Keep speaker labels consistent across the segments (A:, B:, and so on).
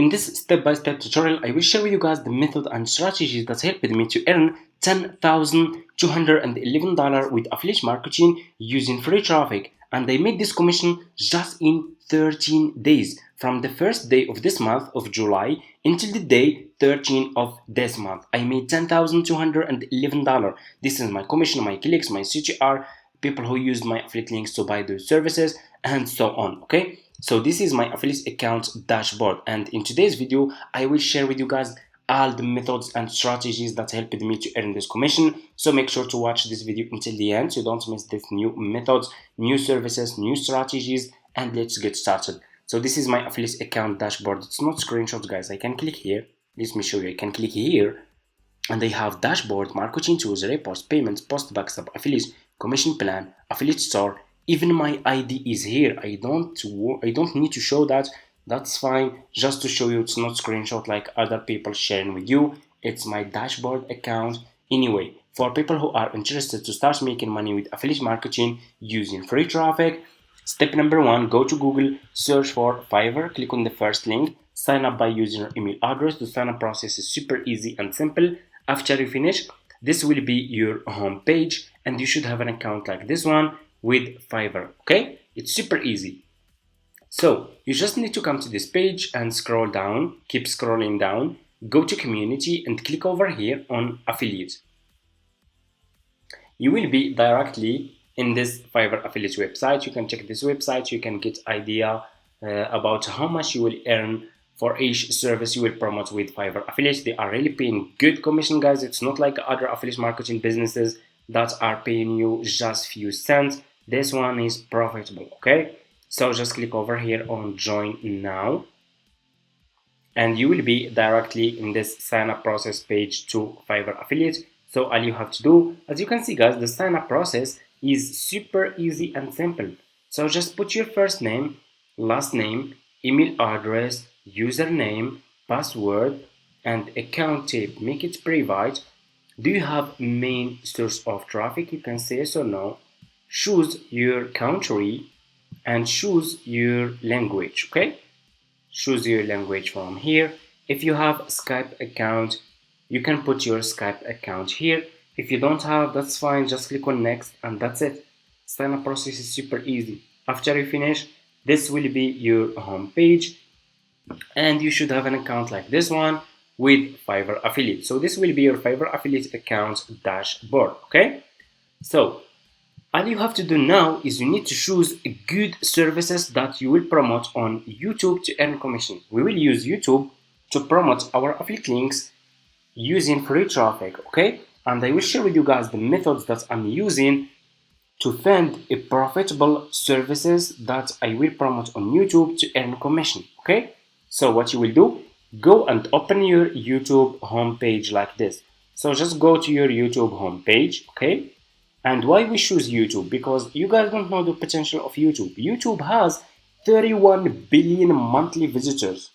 A: In this step-by-step tutorial, I will share with you guys the method and strategies that helped me to earn $10,211 with affiliate marketing using free traffic, and I made this commission just in 13 days from the first day of this month of July until the day 13 of this month. I made $10,211. This is my commission, my clicks, my CTR, people who used my affiliate links to buy those services, and so on. Okay, so this is my affiliate account dashboard, and in today's video I will share with you guys all the methods and strategies that helped me to earn this commission. So make sure to watch this video until the end so don't miss these new methods, new services, new strategies, and let's get started. So this is my affiliate account dashboard. It's not screenshot, guys. I can click here. Let me show you. I can click here and they have dashboard, marketing tools, reports, payments, post backup, affiliate, commission plan, affiliate store. Even my ID is here. I don't need to show that. That's fine. Just to show you, it's not screenshot like other people sharing with you. It's my dashboard account. Anyway, for people who are interested to start making money with affiliate marketing using free traffic, step number 1, go to Google, search for Fiverr, click on the first link, sign up by using your email address. The sign up process is super easy and simple. After you finish, this will be your home page and you should have an account like this one with Fiverr. Okay, it's super easy. So you just need to come to this page and scroll down, keep scrolling down, go to community and click over here on affiliate. You will be directly in this Fiverr affiliate website. You can check this website, you can get idea about how much you will earn for each service you will promote with Fiverr affiliates. They are really paying good commission, guys. It's not like other affiliate marketing businesses that are paying you just few cents. This one is profitable. Okay, so just click over here on join now and you will be directly in this sign up process page to Fiverr affiliate. So all you have to do, as you can see, guys, the sign up process is super easy and simple. So just put your first name, last name, email address, username, password, and account type. Make it private. Do you have main source of traffic? You can say yes or no. Choose your country and choose your language. Okay, choose your language from here. If you have Skype account, you can put your Skype account here. If you don't have, that's fine. Just click on next and that's it. Sign up process is super easy. After you finish, this will be your home page and you should have an account like this one with Fiverr affiliate. So this will be your Fiverr affiliate account dashboard. Okay, so all you have to do now is you need to choose good services that you will promote on YouTube to earn commission. We will use YouTube to promote our affiliate links using free traffic. Okay, and I will share with you guys the methods that I'm using to find a profitable services that I will promote on YouTube to earn commission. Okay, so what you will do, go and open your YouTube homepage like this. So just go to your YouTube homepage. Okay, and why we choose YouTube? Because you guys don't know the potential of YouTube. YouTube has 31 billion monthly visitors.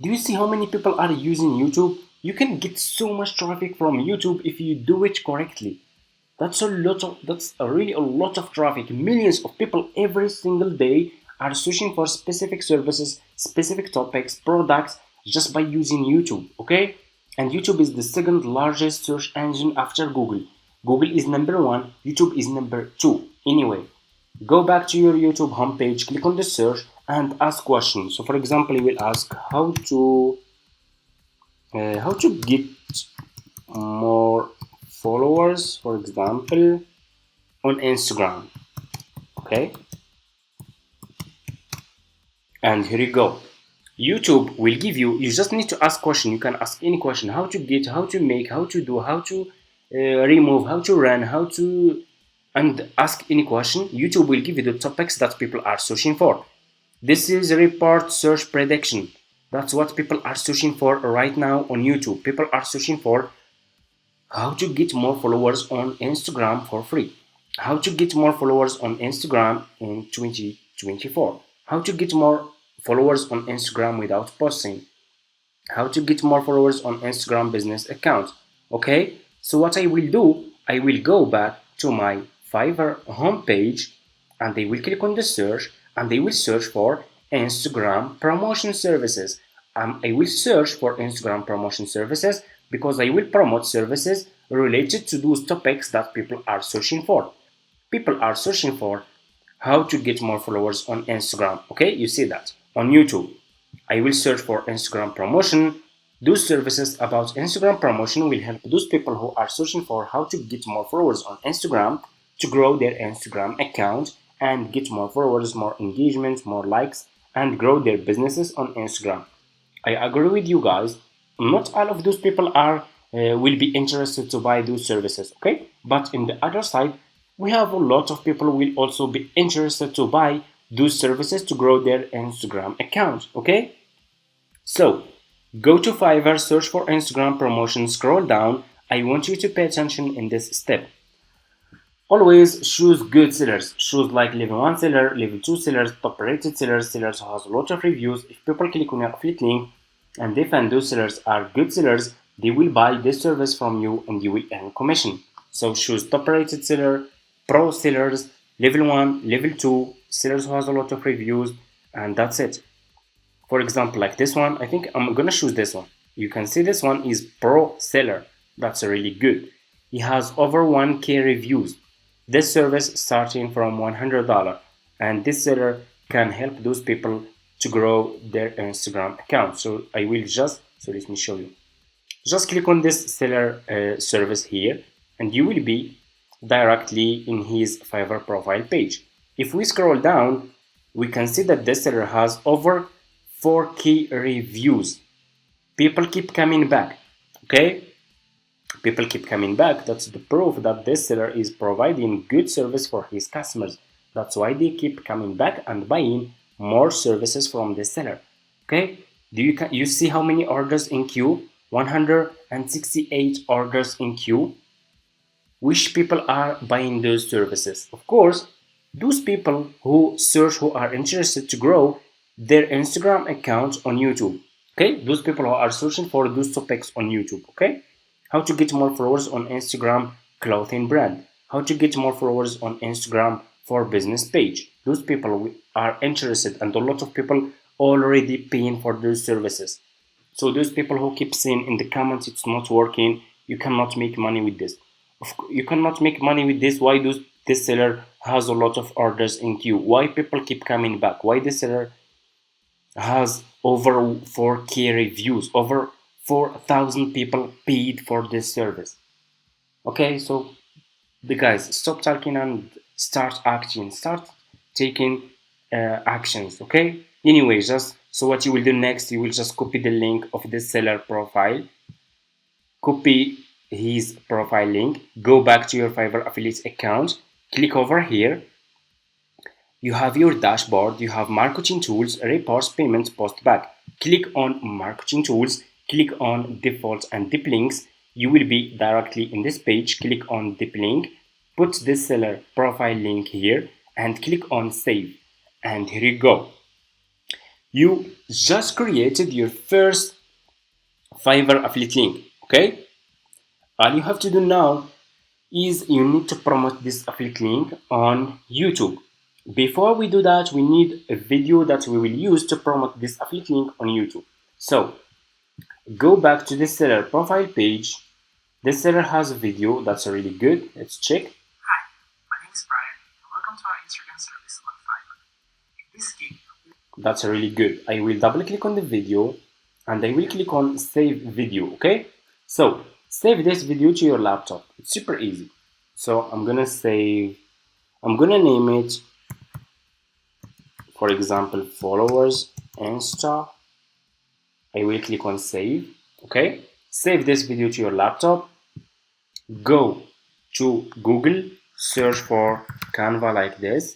A: Do you see how many people are using YouTube? You can get so much traffic from YouTube if you do it correctly. That's really a lot of traffic. Millions of people every single day are searching for specific services, specific topics, products just by using YouTube. Okay, and YouTube is the second largest search engine after Google. Google is number 1, YouTube is number 2. Anyway, go back to your YouTube homepage, click on the search and ask questions. So for example, you will ask how to get more followers, for example, on Instagram. Okay, and here you go. YouTube will give you just need to ask question. You can ask any question: how to get, how to make, how to do, how to remove, how to run, how to, and ask any question. YouTube will give you the topics that people are searching for. This is report search prediction. That's what people are searching for right now on YouTube. People are searching for how to get more followers on Instagram for free, how to get more followers on Instagram in 2024, how to get more followers on Instagram without posting, how to get more followers on Instagram business account. Okay, so what I will do, I will go back to my Fiverr homepage and I will click on the search and they will search for Instagram promotion services. I will search for Instagram promotion services because I will promote services related to those topics that people are searching for. People are searching for how to get more followers on Instagram. Okay, you see that on YouTube. I will search for Instagram promotion. Those services about Instagram promotion will help those people who are searching for how to get more followers on Instagram to grow their Instagram account and get more followers, more engagement, more likes, and grow their businesses on Instagram. I agree with you guys. Not all of those people are will be interested to buy those services, okay? But in the other side, we have a lot of people who will also be interested to buy those services to grow their Instagram account, okay? So go to Fiverr, search for Instagram promotion, scroll down. I want you to pay attention in this step. Always choose good sellers. Choose like level 1 seller, level 2 sellers, top rated sellers, sellers who has a lot of reviews. If people click on your affiliate link and they find those sellers are good sellers, they will buy this service from you and you will earn commission. So choose top rated seller, pro sellers, level 1, level 2, sellers who has a lot of reviews, and that's it. For example, like this one, I think I'm gonna choose this one. You can see this one is pro seller. That's really good. He has over 1K reviews. This service starting from $100, and this seller can help those people to grow their Instagram account. So I will let me show you. Just click on this seller service here, and you will be directly in his Fiverr profile page. If we scroll down, we can see that this seller has over 4K reviews. People keep coming back, okay? People keep coming back. That's the proof that this seller is providing good service for his customers. That's why they keep coming back and buying more services from this seller. Okay, you see how many orders in queue? 168 orders in queue. Which people are buying those services? Of course, those people who search, who are interested to grow their Instagram account on YouTube. Okay, those people who are searching for those topics on YouTube. Okay, how to get more followers on Instagram clothing brand, how to get more followers on Instagram for business page. Those people are interested, and a lot of people already paying for those services. So those people who keep saying in the comments it's not working, you cannot make money with this. You cannot make money with this. Why this seller has a lot of orders in queue? Why people keep coming back? Why this seller has over 4K reviews, over 4,000 people paid for this service? Okay, so the guys, stop talking and start acting, start taking actions. Okay, anyway, just so what you will do next, you will just copy the link of the seller profile, copy his profile link, go back to your Fiverr affiliate account, click over here. You have your dashboard, you have marketing tools, reports, payments, post back. Click on marketing tools, click on default and deep links. You will be directly in this page. Click on deep link, put this seller profile link here and click on save. And here you go. You just created your first Fiverr affiliate link. Okay, all you have to do now is you need to promote this affiliate link on YouTube. Before we do that, we need a video that we will use to promote this affiliate link on YouTube. So go back to the seller profile page. The seller has a video that's really good. Let's check.
B: Hi, my name is Brian and welcome to our Instagram service on Fiverr. In this game,
A: that's really good. I will double click on the video and I will click on save video. Okay, so save this video to your laptop. It's super easy. So I'm gonna name it, for example, followers Insta. I will click on save. Okay, save this video to your laptop. Go to Google, search for Canva like this.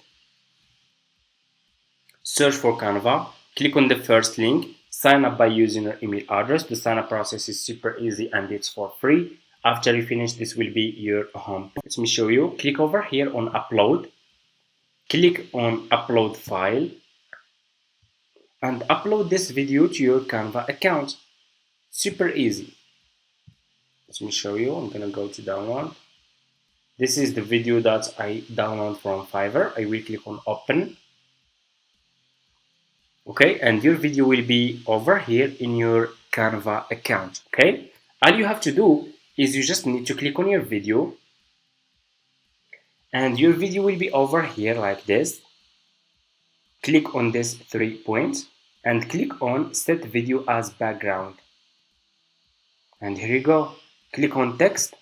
A: Search for Canva, click on the first link, sign up by using your email address. The sign up process is super easy and it's for free. After you finish, this will be your home. Let me show you. Click over here on upload. Click on upload file and upload this video to your Canva account. Super easy. Let me show you. I'm gonna go to download. This is the video that I download from Fiverr. I will click on open. okay, and your video will be over here in your Canva account. Okay, all you have to do is you just need to click on your video, and your video will be over here like this. Click on this 3 points and click on set video as background, and here you go. Click on text,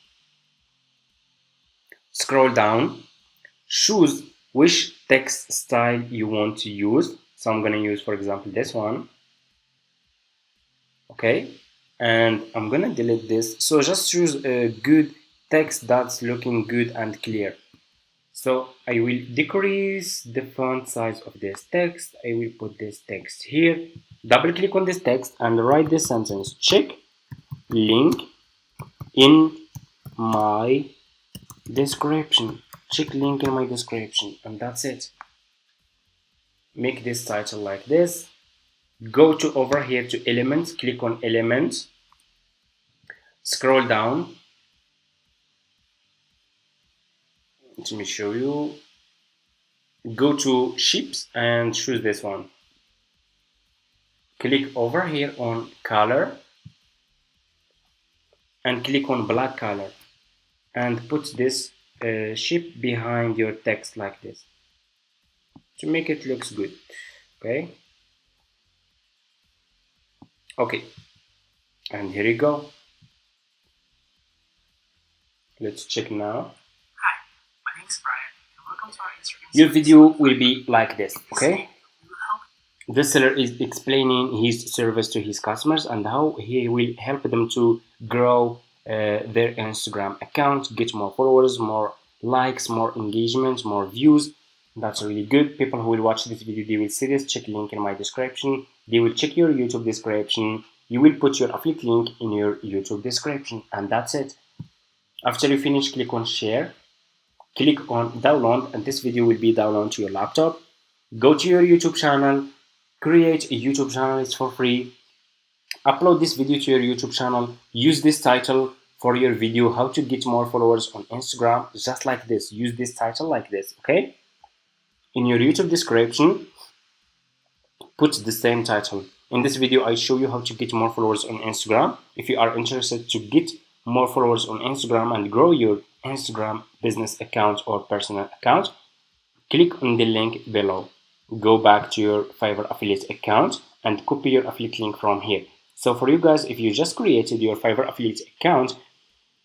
A: scroll down, choose which text style you want to use. So I'm gonna use, for example, this one. Okay, and I'm gonna delete this. So just choose a good text that's looking good and clear. So I will decrease the font size of this text. I will put this text here. Double click on this text and write this sentence: check link in my description. Check link in my description, and that's it. Make this title like this. Go to over here to elements, click on elements, scroll down. Let me show you. Go to shapes and choose this one. Click over here on color and click on black color and put this shape behind your text like this to make it looks good. Okay, and here you go. Let's check now.
B: Hi, my name is Brian, and welcome to our Instagram.
A: Your video will be like this. Okay,
B: We will help
A: the seller is explaining his service to his customers and how he will help them to grow their Instagram account, get more followers, more likes, more engagement, more views. That's really good. People who will watch this video, they will see this. Check link in my description. They will check your YouTube description. You will put your affiliate link in your YouTube description, and that's it. After you finish, click on share, click on download, and this video will be downloaded to your laptop. Go to your YouTube channel, create a YouTube channel. It's for free. Upload this video to your YouTube channel. Use this title for your video, how to get more followers on Instagram, just like this. Use this title like this. Okay, in your YouTube description, put the same title. In this video, I show you how to get more followers on Instagram. If you are interested to get more followers on Instagram and grow your Instagram business account or personal account, click on the link below. Go back to your Fiverr affiliate account and copy your affiliate link from here. So for you guys, if you just created your Fiverr affiliate account,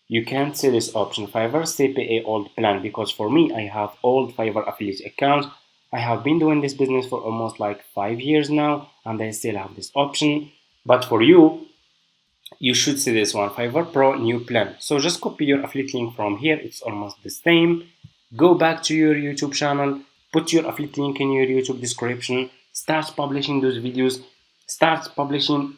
A: you can't see this option, Fiverr CPA old plan, because for me, I have old Fiverr affiliate account. I have been doing this business for almost like 5 years now, and I still have this option. But for you, you should see this one, Fiverr Pro new plan. So just copy your affiliate link from here. It's almost the same. Go back to your YouTube channel, put your affiliate link in your YouTube description, start publishing those videos, start publishing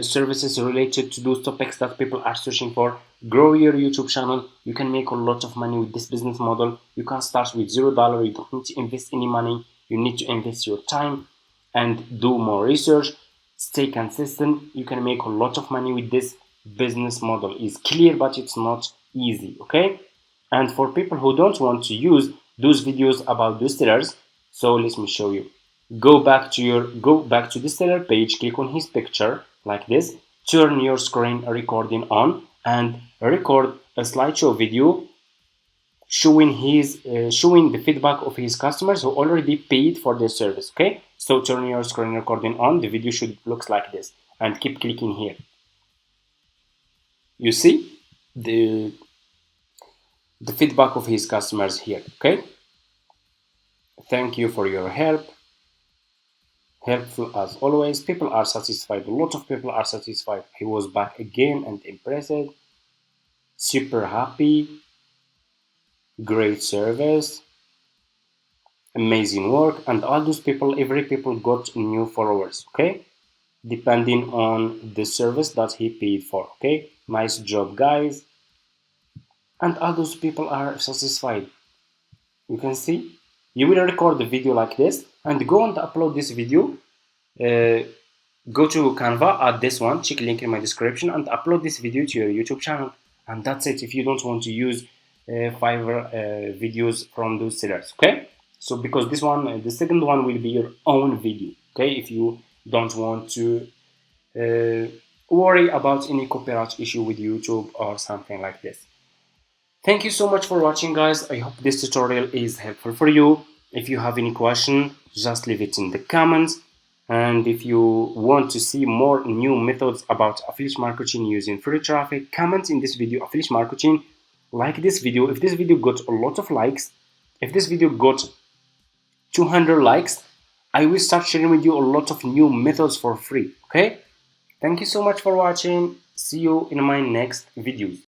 A: services related to those topics that people are searching for. Grow your YouTube channel. You can make a lot of money with this business model. You can start with $0. You don't need to invest any money. You need to invest your time and do more research. Stay consistent. You can make a lot of money with this business model. It's clear, but it's not easy. Okay, and for people who don't want to use those videos about those sellers, so let me show you. Go back to the seller page, click on his picture like this, turn your screen recording on and record a slideshow video showing the feedback of his customers who already paid for their service. Okay, so turn your screen recording on. The video should look like this, and keep clicking here. You see the feedback of his customers here. Okay, thank you for your help. Helpful as always. People are satisfied. A lot of people are satisfied. He was back again and impressed. Super happy. Great service. Amazing work. And all those people, every people got new followers. Okay, depending on the service that he paid for. Okay, nice job, guys. And all those people are satisfied. You can see. You will record the video like this and go and upload this video. Go to Canva, add this one, check link in my description, and upload this video to your YouTube channel. And that's it. If you don't want to use Fiverr videos from those sellers, okay? So because this one, the second one will be your own video. Okay, if you don't want to worry about any copyright issue with YouTube or something like this. Thank you so much for watching, guys. I hope this tutorial is helpful for you. If you have any question, just leave it in the comments. And if you want to see more new methods about affiliate marketing using free traffic, comment in this video affiliate marketing. Like this video. If this video got a lot of likes, if this video got 200 likes, I will start sharing with you a lot of new methods for free. Okay? Thank you so much for watching. See you in my next videos.